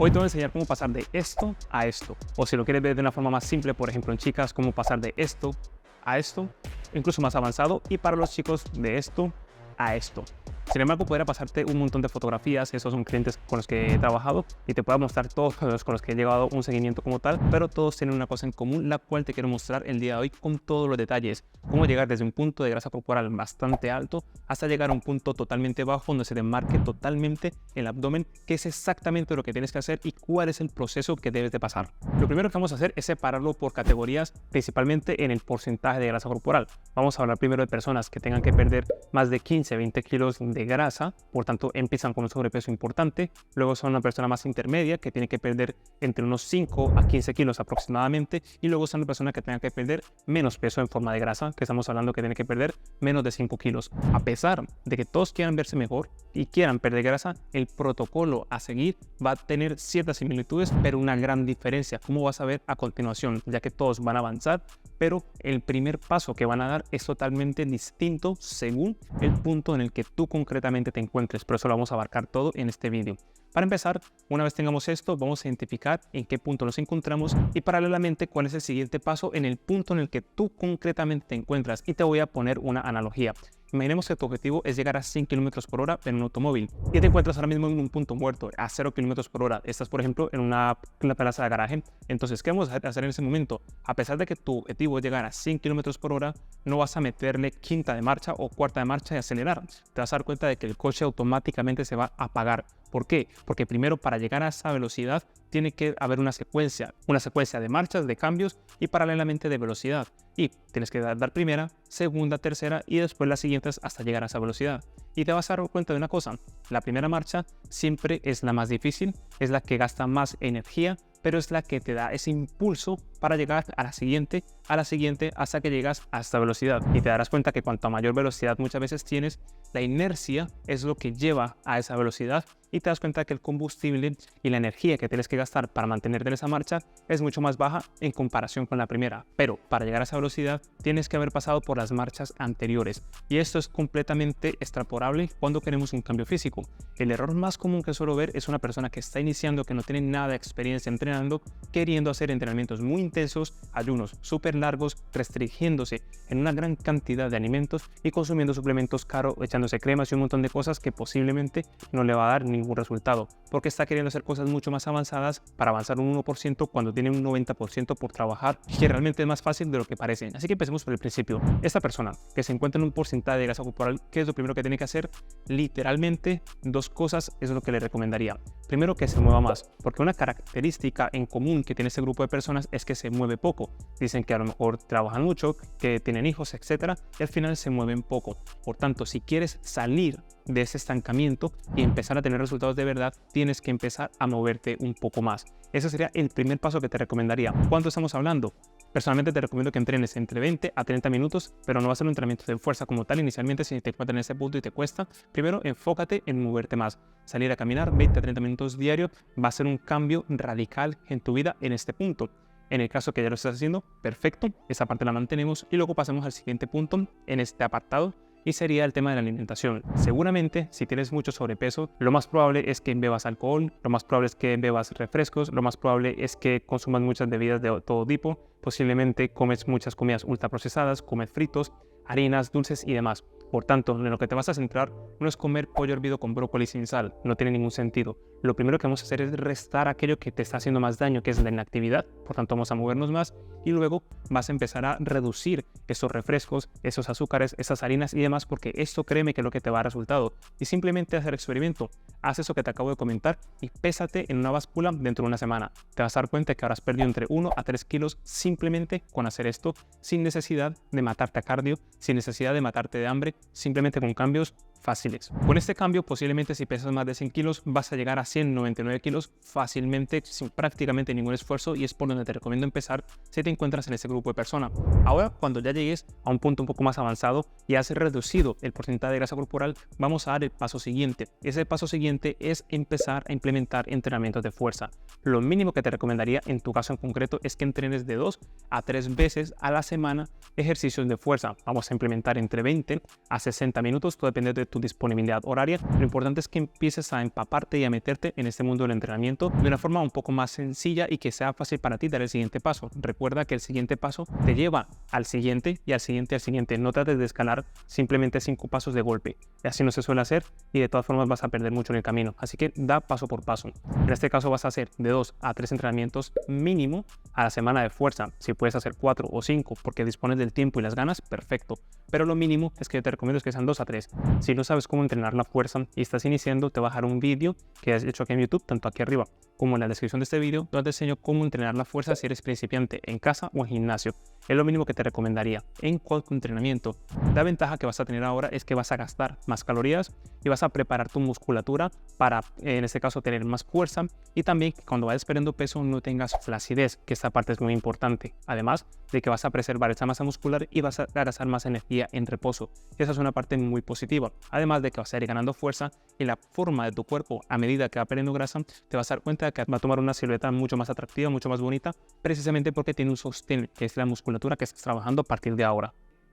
Hoy te voy a enseñar cómo pasar de esto a esto. O si lo quieres ver de una forma más simple, por ejemplo en chicas, cómo pasar de esto a esto, incluso más avanzado. Y para los chicos, de esto a esto. Sin embargo, podría pasarte un montón de fotografías. Esos son clientes con los que he trabajado y te puedo mostrar todos los con los que he llevado un seguimiento como tal, pero todos tienen una cosa en común, la cual te quiero mostrar el día de hoy con todos los detalles. Cómo llegar desde un punto de grasa corporal bastante alto hasta llegar a un punto totalmente bajo donde se te marque totalmente el abdomen, que es exactamente lo que tienes que hacer y cuál es el proceso que debes de pasar. Lo primero que vamos a hacer es separarlo por categorías, principalmente en el porcentaje de grasa corporal. Vamos a hablar primero de personas que tengan que perder más de 15-20 kilos de grasa, por tanto empiezan con un sobrepeso importante. Luego son una persona más intermedia que tiene que perder entre unos 5 a 15 kilos aproximadamente, y luego son una persona que tenga que perder menos peso en forma de grasa, que estamos hablando que tiene que perder menos de 5 kilos. A pesar de que todos quieran verse mejor y quieran perder grasa, el protocolo a seguir va a tener ciertas similitudes, pero una gran diferencia, como vas a ver a continuación, ya que todos van a avanzar, pero el primer paso que van a dar es totalmente distinto según el punto en el que tú concretamente te encuentres. Por eso lo vamos a abarcar todo en este vídeo. Para empezar, una vez tengamos esto, vamos a identificar en qué punto nos encontramos y paralelamente cuál es el siguiente paso en el punto en el que tú concretamente te encuentras. Y te voy a poner una analogía. Imaginemos que tu objetivo es llegar a 100 km por hora en un automóvil y te encuentras ahora mismo en un punto muerto a 0 km por hora. Estás, por ejemplo, en una plaza de garaje. Entonces, ¿qué vamos a hacer en ese momento? A pesar de que tu objetivo es llegar a 100 km por hora, no vas a meterle quinta de marcha o cuarta de marcha y acelerar. Te vas a dar cuenta de que el coche automáticamente se va a apagar. ¿Por qué? Porque primero, para llegar a esa velocidad tiene que haber una secuencia de marchas, de cambios y paralelamente de velocidad. Y tienes que dar primera, segunda, tercera y después las siguientes hasta llegar a esa velocidad. Y te vas a dar cuenta de una cosa: la primera marcha siempre es la más difícil, es la que gasta más energía, pero es la que te da ese impulso para llegar a la siguiente, hasta que llegas a esta velocidad. Y te darás cuenta que cuanto mayor velocidad muchas veces tienes, la inercia es lo que lleva a esa velocidad, y te das cuenta que el combustible y la energía que tienes que gastar para mantenerte en esa marcha es mucho más baja en comparación con la primera. Pero para llegar a esa velocidad tienes que haber pasado por las marchas anteriores, y esto es completamente extrapolable cuando queremos un cambio físico. El error más común que suelo ver es una persona que está iniciando, que no tiene nada de experiencia entrenando, queriendo hacer entrenamientos muy intensos, ayunos súper largos, restringiéndose en una gran cantidad de alimentos y consumiendo suplementos caros, echándose cremas y un montón de cosas que posiblemente no le va a dar ningún resultado, porque está queriendo hacer cosas mucho más avanzadas para avanzar un 1% cuando tiene un 90% por trabajar, que realmente es más fácil de lo que parece. Así que empecemos por el principio. Esta persona que se encuentra en un porcentaje de grasa corporal, ¿qué es lo primero que tiene que hacer? Literalmente dos cosas es lo que le recomendaría. Primero, que se mueva más, porque una característica en común que tiene este grupo de personas es que se mueve poco. Dicen que a lo mejor trabajan mucho, que tienen hijos, etcétera, y al final se mueven poco. Por tanto, si quieres salir de ese estancamiento y empezar a tener resultados de verdad, tienes que empezar a moverte un poco más. Ese sería el primer paso que te recomendaría. ¿Cuánto estamos hablando? Personalmente te recomiendo que entrenes entre 20 a 30 minutos, pero no va a ser un entrenamiento de fuerza como tal inicialmente. Si te encuentras en ese punto y te cuesta, primero enfócate en moverte más. Salir a caminar 20 a 30 minutos diario va a ser un cambio radical en tu vida en este punto. En el caso que ya lo estás haciendo, perfecto, esa parte la mantenemos y luego pasemos al siguiente punto en este apartado, y sería el tema de la alimentación. Seguramente, si tienes mucho sobrepeso, lo más probable es que bebas alcohol, lo más probable es que bebas refrescos, lo más probable es que consumas muchas bebidas de todo tipo, posiblemente comes muchas comidas ultraprocesadas, comes fritos, harinas, dulces y demás. Por tanto, en lo que te vas a centrar no es comer pollo hervido con brócoli sin sal, no tiene ningún sentido. Lo primero que vamos a hacer es restar aquello que te está haciendo más daño, que es la inactividad. Por tanto, vamos a movernos más y luego vas a empezar a reducir esos refrescos, esos azúcares, esas harinas y demás, porque esto, créeme, que es lo que te va a dar resultado. Y simplemente hacer experimento. Haz eso que te acabo de comentar y pésate en una báscula dentro de una semana. Te vas a dar cuenta que habrás perdido entre 1 a 3 kilos simplemente con hacer esto, sin necesidad de matarte a cardio, sin necesidad de matarte de hambre, simplemente con cambios fáciles. Con este cambio, posiblemente si pesas más de 100 kilos, vas a llegar a 199 kilos fácilmente, sin prácticamente ningún esfuerzo, y es por donde te recomiendo empezar si te encuentras en este grupo de personas. Ahora, cuando ya llegues a un punto un poco más avanzado y has reducido el porcentaje de grasa corporal, vamos a dar el paso siguiente. Ese paso siguiente es empezar a implementar entrenamientos de fuerza. Lo mínimo que te recomendaría en tu caso en concreto es que entrenes de 2 a 3 veces a la semana ejercicios de fuerza. Vamos a implementar entre 20 a 60 minutos, todo depende de tu disponibilidad horaria. Lo importante es que empieces a empaparte y a meterte en este mundo del entrenamiento de una forma un poco más sencilla y que sea fácil para ti dar el siguiente paso. Recuerda que el siguiente paso te lleva al siguiente y al siguiente y al siguiente. No trates de escalar simplemente 5 pasos de golpe. Así no se suele hacer y de todas formas vas a perder mucho en el camino. Así que da paso por paso. En este caso vas a hacer de 2 a 3 entrenamientos mínimo a la semana de fuerza. Si puedes hacer 4 o 5 porque dispones del tiempo y las ganas, perfecto. Pero lo mínimo es que yo te recomiendo es que sean 2 a 3. Si no sabes cómo entrenar la fuerza y estás iniciando, te voy a dejar un vídeo que has hecho aquí en YouTube, tanto aquí arriba como en la descripción de este vídeo, donde te enseño cómo entrenar la fuerza si eres principiante en casa o en gimnasio. Es lo mínimo que te recomendaría. En cuanto a entrenamiento, la ventaja que vas a tener ahora es que vas a gastar más calorías y vas a preparar tu musculatura para, en este caso, tener más fuerza y también que cuando vayas perdiendo peso no tengas flacidez, que esta parte es muy importante. Además de que vas a preservar esa masa muscular y vas a gastar más energía en reposo. Esa es una parte muy positiva. Además de que vas a ir ganando fuerza y la forma de tu cuerpo a medida que va perdiendo grasa, te vas a dar cuenta de que va a tomar una silueta mucho más atractiva, mucho más bonita, precisamente porque tiene un sostén, que es la musculatura que estás trabajando a partir de ahora.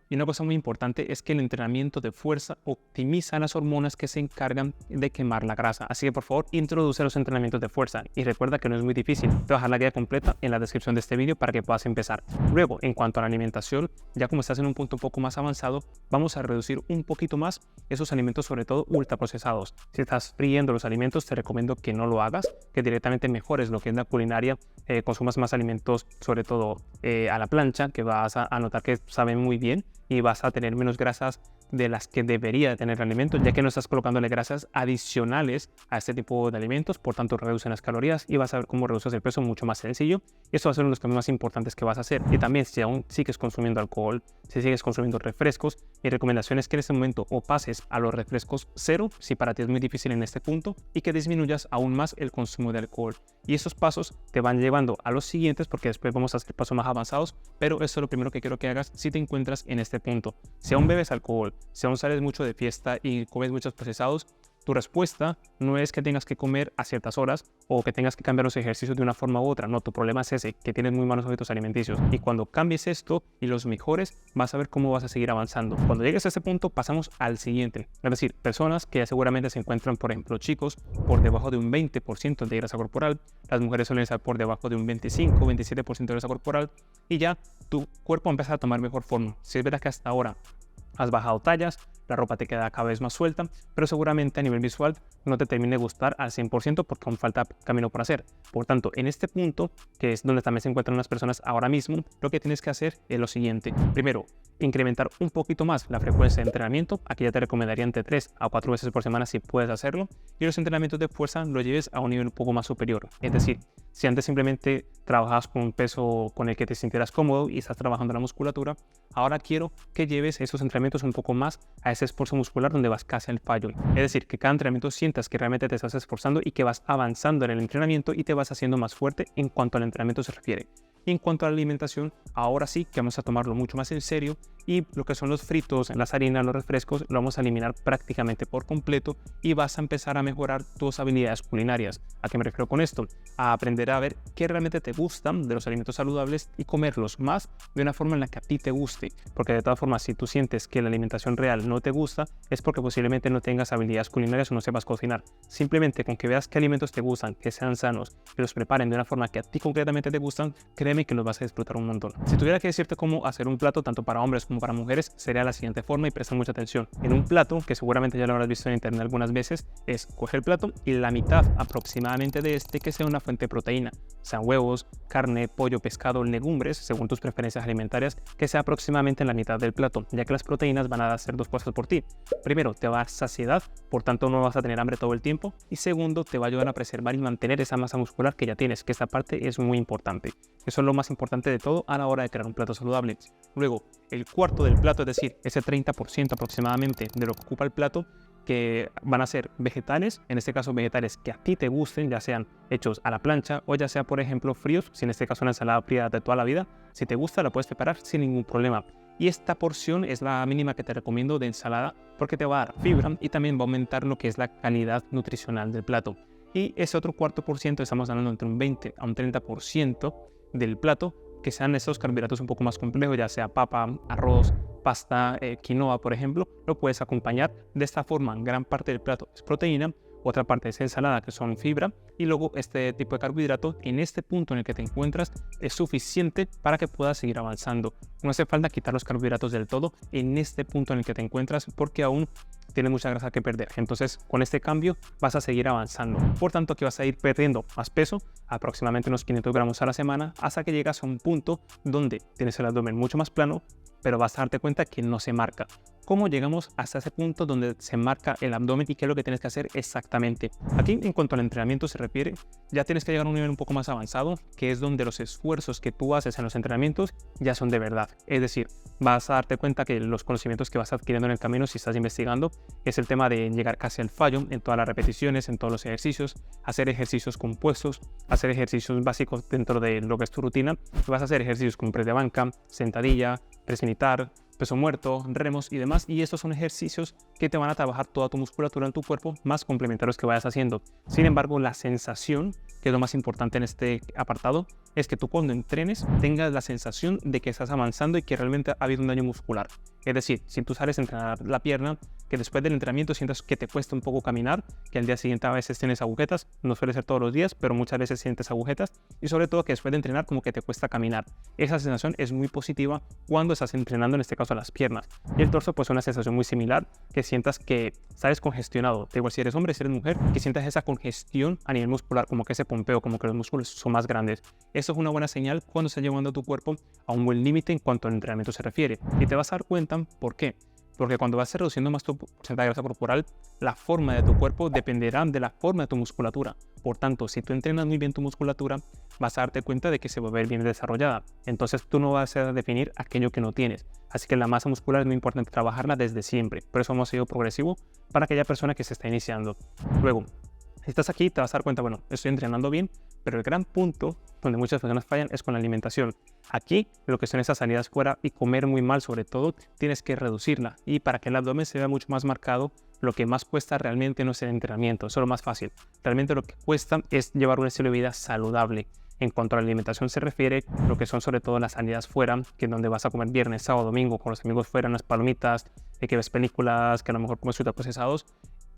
Y una cosa muy importante es que el entrenamiento de fuerza optimiza las hormonas que se encargan de quemar la grasa. Así que por favor, introduce los entrenamientos de fuerza y recuerda que no es muy difícil. Te voy a dejar la guía completa en la descripción de este vídeo para que puedas empezar. Luego, en cuanto a la alimentación, ya como estás en un punto un poco más avanzado, vamos a reducir un poquito más esos alimentos, sobre todo ultraprocesados. Si estás friendo los alimentos, te recomiendo que no lo hagas, que directamente mejores lo que es la culinaria, consumas más alimentos, sobre todo a la plancha, que vas a notar que saben muy bien y vas a tener menos grasas de las que debería tener el alimento, ya que no estás colocándole grasas adicionales a este tipo de alimentos, por tanto reducen las calorías y vas a ver cómo reduces el peso mucho más sencillo. Y eso va a ser uno de los cambios más importantes que vas a hacer. Y también si aún sigues consumiendo alcohol, si sigues consumiendo refrescos, mi recomendación es que en este momento o pases a los refrescos cero, si para ti es muy difícil en este punto, y que disminuyas aún más el consumo de alcohol. Y esos pasos te van llevando a los siguientes porque después vamos a hacer pasos más avanzados, pero eso es lo primero que quiero que hagas si te encuentras en este punto. Si aún bebes alcohol, si aún sales mucho de fiesta y comes muchos procesados, tu respuesta no es que tengas que comer a ciertas horas o que tengas que cambiar los ejercicios de una forma u otra. No, tu problema es ese, que tienes muy malos hábitos alimenticios. Y cuando cambies esto y los mejores, vas a ver cómo vas a seguir avanzando. Cuando llegues a este punto, pasamos al siguiente. Es decir, personas que ya seguramente se encuentran, por ejemplo, chicos, por debajo de un 20% de grasa corporal. Las mujeres suelen estar por debajo de un 25, 27% de grasa corporal. Y ya tu cuerpo empieza a tomar mejor forma. Si es verdad que hasta ahora has bajado tallas, la ropa te queda cada vez más suelta, pero seguramente a nivel visual no te termine de gustar al 100% porque aún falta camino por hacer. Por tanto, en este punto, que es donde también se encuentran las personas ahora mismo, lo que tienes que hacer es lo siguiente. Primero, incrementar un poquito más la frecuencia de entrenamiento. Aquí ya te recomendaría entre 3 a 4 veces por semana si puedes hacerlo. Y los entrenamientos de fuerza los lleves a un nivel un poco más superior. Es decir, si antes simplemente trabajabas con un peso con el que te sintieras cómodo y estás trabajando la musculatura, ahora quiero que lleves esos entrenamientos un poco más a ese esfuerzo muscular donde vas casi al fallo. Es decir, que cada entrenamiento sientas que realmente te estás esforzando y que vas avanzando en el entrenamiento y te vas haciendo más fuerte en cuanto al entrenamiento se refiere. Y en cuanto a la alimentación, ahora sí que vamos a tomarlo mucho más en serio y lo que son los fritos, las harinas, los refrescos, lo vamos a eliminar prácticamente por completo y vas a empezar a mejorar tus habilidades culinarias. ¿A qué me refiero con esto? A aprender a ver qué realmente te gustan de los alimentos saludables y comerlos más de una forma en la que a ti te guste. Porque de todas formas, si tú sientes que la alimentación real no te gusta, es porque posiblemente no tengas habilidades culinarias o no sepas cocinar. Simplemente con que veas qué alimentos te gustan, que sean sanos, que los preparen de una forma que a ti concretamente te gustan, créeme que los vas a disfrutar un montón. Si tuviera que decirte cómo hacer un plato tanto para hombres como para mujeres, sería la siguiente forma y presta mucha atención. En un plato, que seguramente ya lo habrás visto en internet algunas veces, es coger el plato y la mitad aproximadamente de este que sea una fuente de proteína, sean huevos, carne, pollo, pescado, legumbres, según tus preferencias alimentarias, que sea aproximadamente en la mitad del plato, ya que las proteínas van a hacer dos cosas por ti. Primero, te va a dar saciedad, por tanto no vas a tener hambre todo el tiempo, y segundo, te va a ayudar a preservar y mantener esa masa muscular que ya tienes, que esta parte es muy importante. Eso es lo más importante de todo a la hora de crear un plato saludable. Luego, el cuarto del plato, es decir, ese 30% aproximadamente de lo que ocupa el plato, que van a ser vegetales, en este caso vegetales que a ti te gusten, ya sean hechos a la plancha o ya sea, por ejemplo, fríos, si en este caso una ensalada fría de toda la vida, si te gusta la puedes preparar sin ningún problema. Y esta porción es la mínima que te recomiendo de ensalada porque te va a dar fibra y también va a aumentar lo que es la calidad nutricional del plato. Y ese otro cuarto por ciento, estamos hablando entre un 20 a un 30% del plato, que sean esos carbohidratos un poco más complejos, ya sea papa, arroz, pasta, quinoa, por ejemplo, lo puedes acompañar. De esta forma, gran parte del plato es proteína, otra parte es ensalada, que son fibra, y luego este tipo de carbohidrato en este punto en el que te encuentras es suficiente para que puedas seguir avanzando. No hace falta quitar los carbohidratos del todo en este punto en el que te encuentras porque aún tienes mucha grasa que perder. Entonces, con este cambio vas a seguir avanzando. Por tanto, aquí vas a ir perdiendo más peso, aproximadamente unos 500 gramos a la semana, hasta que llegas a un punto donde tienes el abdomen mucho más plano, pero vas a darte cuenta que no se marca. ¿Cómo llegamos hasta ese punto donde se marca el abdomen y qué es lo que tienes que hacer exactamente? Aquí, en cuanto al entrenamiento se refiere, ya tienes que llegar a un nivel un poco más avanzado, que es donde los esfuerzos que tú haces en los entrenamientos ya son de verdad. Es decir, vas a darte cuenta que los conocimientos que vas adquiriendo en el camino, si estás investigando, es el tema de llegar casi al fallo en todas las repeticiones, en todos los ejercicios, hacer ejercicios compuestos, hacer ejercicios básicos dentro de lo que es tu rutina. Vas a hacer ejercicios como press de banca, sentadilla, press militar, peso muerto, remos y demás, y estos son ejercicios que te van a trabajar toda tu musculatura en tu cuerpo, más complementarios que vayas haciendo. Sin embargo, la sensación, que es lo más importante en este apartado, es que tú cuando entrenes tengas la sensación de que estás avanzando y que realmente ha habido un daño muscular. Es decir, si tú sales a entrenar la pierna, que después del entrenamiento sientas que te cuesta un poco caminar, que al día siguiente a veces tienes agujetas, no suele ser todos los días, pero muchas veces sientes agujetas, y sobre todo que después de entrenar como que te cuesta caminar. Esa sensación es muy positiva cuando estás entrenando, en este caso las piernas. Y el torso pues una sensación muy similar, que sientas que sales congestionado, da igual si eres hombre, si eres mujer, que sientas esa congestión a nivel muscular, como que ese pompeo, como que los músculos son más grandes. Eso es una buena señal cuando estás llevando a tu cuerpo a un buen límite en cuanto al entrenamiento se refiere. Y te vas a dar cuenta, ¿por qué? Porque cuando vas reduciendo más tu porcentaje de grasa corporal, la forma de tu cuerpo dependerá de la forma de tu musculatura. Por tanto, si tú entrenas muy bien tu musculatura, vas a darte cuenta de que se va a ver bien desarrollada. Entonces tú no vas a definir aquello que no tienes. Así que la masa muscular es muy importante trabajarla desde siempre. Por eso hemos sido progresivo para aquella persona que se está iniciando. Luego, si estás aquí, te vas a dar cuenta, bueno, estoy entrenando bien, pero el gran punto donde muchas personas fallan es con la alimentación. Aquí, lo que son esas salidas fuera y comer muy mal sobre todo, tienes que reducirla. Y para que el abdomen se vea mucho más marcado, lo que más cuesta realmente no es el entrenamiento, eso es lo más fácil. Realmente lo que cuesta es llevar un estilo de vida saludable. En cuanto a la alimentación se refiere, lo que son sobre todo las salidas fuera, que es donde vas a comer viernes, sábado, domingo, con los amigos fuera, unas palomitas, que ves películas, que a lo mejor comes ultraprocesados.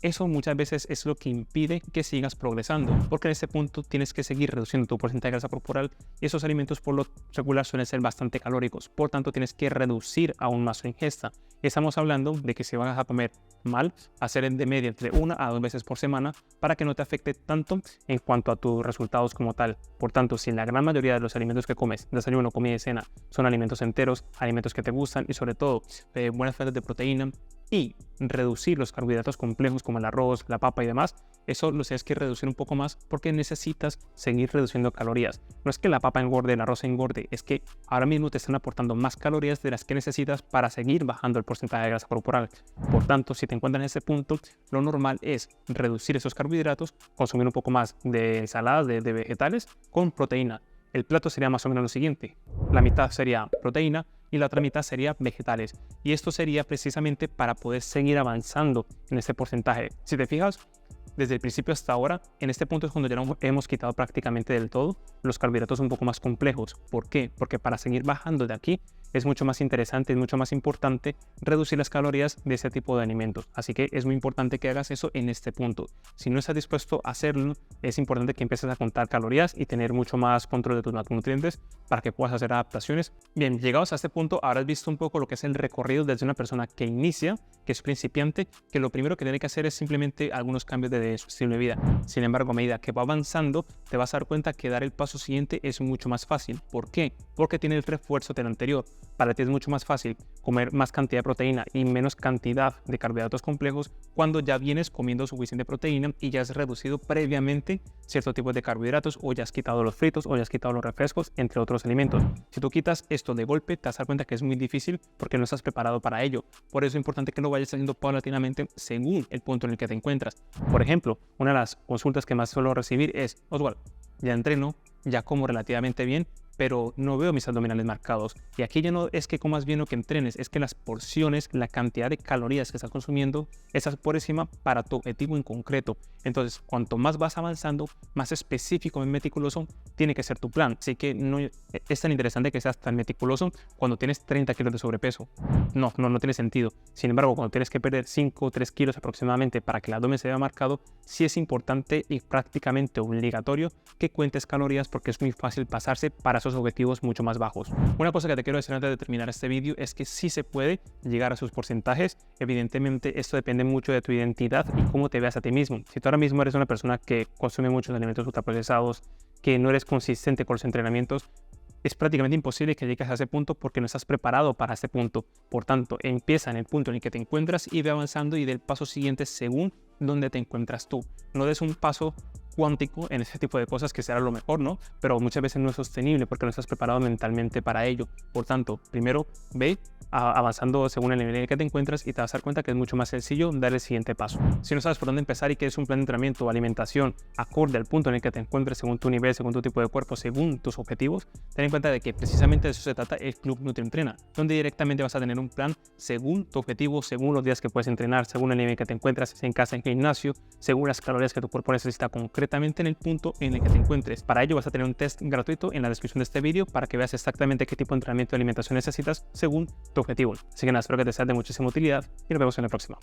Eso muchas veces es lo que impide que sigas progresando, porque en este punto tienes que seguir reduciendo tu porcentaje de grasa corporal y esos alimentos por lo regular suelen ser bastante calóricos, por tanto tienes que reducir aún más su ingesta. Estamos hablando de que si vas a comer mal, hacer de media entre 1 a 2 veces por semana para que no te afecte tanto en cuanto a tus resultados como tal. Por tanto, si la gran mayoría de los alimentos que comes, desayuno, comida y cena, son alimentos enteros, alimentos que te gustan y sobre todo buenas fuentes de proteína, y reducir los carbohidratos complejos como el arroz, la papa y demás, eso lo tienes que reducir un poco más porque necesitas seguir reduciendo calorías. No es que la papa engorde, el arroz engorde, es que ahora mismo te están aportando más calorías de las que necesitas para seguir bajando el porcentaje de grasa corporal. Por tanto, si te encuentras en ese punto, lo normal es reducir esos carbohidratos, consumir un poco más de ensaladas, de vegetales con proteína. El plato sería más o menos lo siguiente: la mitad sería proteína y la otra mitad sería vegetales. Y esto sería precisamente para poder seguir avanzando en este porcentaje. Si te fijas, desde el principio hasta ahora, en este punto es cuando ya no hemos quitado prácticamente del todo los carbohidratos un poco más complejos. ¿Por qué? Porque para seguir bajando de aquí es mucho más interesante, es mucho más importante reducir las calorías de ese tipo de alimentos. Así que es muy importante que hagas eso en este punto. Si no estás dispuesto a hacerlo, es importante que empieces a contar calorías y tener mucho más control de tus macronutrientes para que puedas hacer adaptaciones. Bien, llegados a este punto, ahora has visto un poco lo que es el recorrido desde una persona que inicia, que es principiante, que lo primero que tiene que hacer es simplemente algunos cambios de su estilo de vida. Sin embargo, a medida que va avanzando, te vas a dar cuenta que dar el paso siguiente es mucho más fácil. ¿Por qué? Porque tiene el refuerzo del anterior. Para ti es mucho más fácil comer más cantidad de proteína y menos cantidad de carbohidratos complejos cuando ya vienes comiendo suficiente proteína y ya has reducido previamente ciertos tipos de carbohidratos, o ya has quitado los fritos, o ya has quitado los refrescos, entre otros alimentos. Si tú quitas esto de golpe, te vas a dar cuenta que es muy difícil porque no estás preparado para ello. Por eso es importante que lo vayas haciendo paulatinamente según el punto en el que te encuentras. Por ejemplo, una de las consultas que más suelo recibir es: Oswald, ya entreno, ya como relativamente bien, pero no veo mis abdominales marcados. Y aquí ya no es que comas bien o que entrenes, es que las porciones, la cantidad de calorías que estás consumiendo, estás por encima para tu objetivo en concreto. Entonces, cuanto más vas avanzando, más específico y meticuloso tiene que ser tu plan. Así que no es tan interesante que seas tan meticuloso cuando tienes 30 kilos de sobrepeso. No tiene sentido. Sin embargo, cuando tienes que perder 5 o 3 kilos aproximadamente para que el abdomen se vea marcado, sí es importante y prácticamente obligatorio que cuentes calorías, porque es muy fácil pasarse para esos objetivos mucho más bajos. Una cosa que te quiero decir antes de terminar este vídeo es que sí se puede llegar a sus porcentajes. Evidentemente esto depende mucho de tu identidad y cómo te veas a ti mismo. Si tú ahora mismo eres una persona que consume muchos alimentos ultraprocesados, que no eres consistente con los entrenamientos, es prácticamente imposible que llegues a ese punto porque no estás preparado para ese punto. Por tanto, empieza en el punto en el que te encuentras y ve avanzando y del paso siguiente según donde te encuentras tú. No des un paso cuántico en ese tipo de cosas, que será lo mejor, ¿no? Pero muchas veces no es sostenible porque no estás preparado mentalmente para ello. Por tanto, primero ve avanzando según el nivel en el que te encuentras y te vas a dar cuenta que es mucho más sencillo dar el siguiente paso. Si no sabes por dónde empezar y qué es un plan de entrenamiento o alimentación acorde al punto en el que te encuentres según tu nivel, según tu tipo de cuerpo, según tus objetivos, ten en cuenta de que precisamente de eso se trata el Club NutriEntrena, donde directamente vas a tener un plan según tu objetivo, según los días que puedes entrenar, según el nivel en que te encuentras, si en casa, en gimnasio, según las calorías que tu cuerpo necesita concretamente en el punto en el que te encuentres. Para ello vas a tener un test gratuito en la descripción de este vídeo para que veas exactamente qué tipo de entrenamiento y alimentación necesitas según tu objetivo. Así que nada, espero que te sea de muchísima utilidad y nos vemos en la próxima.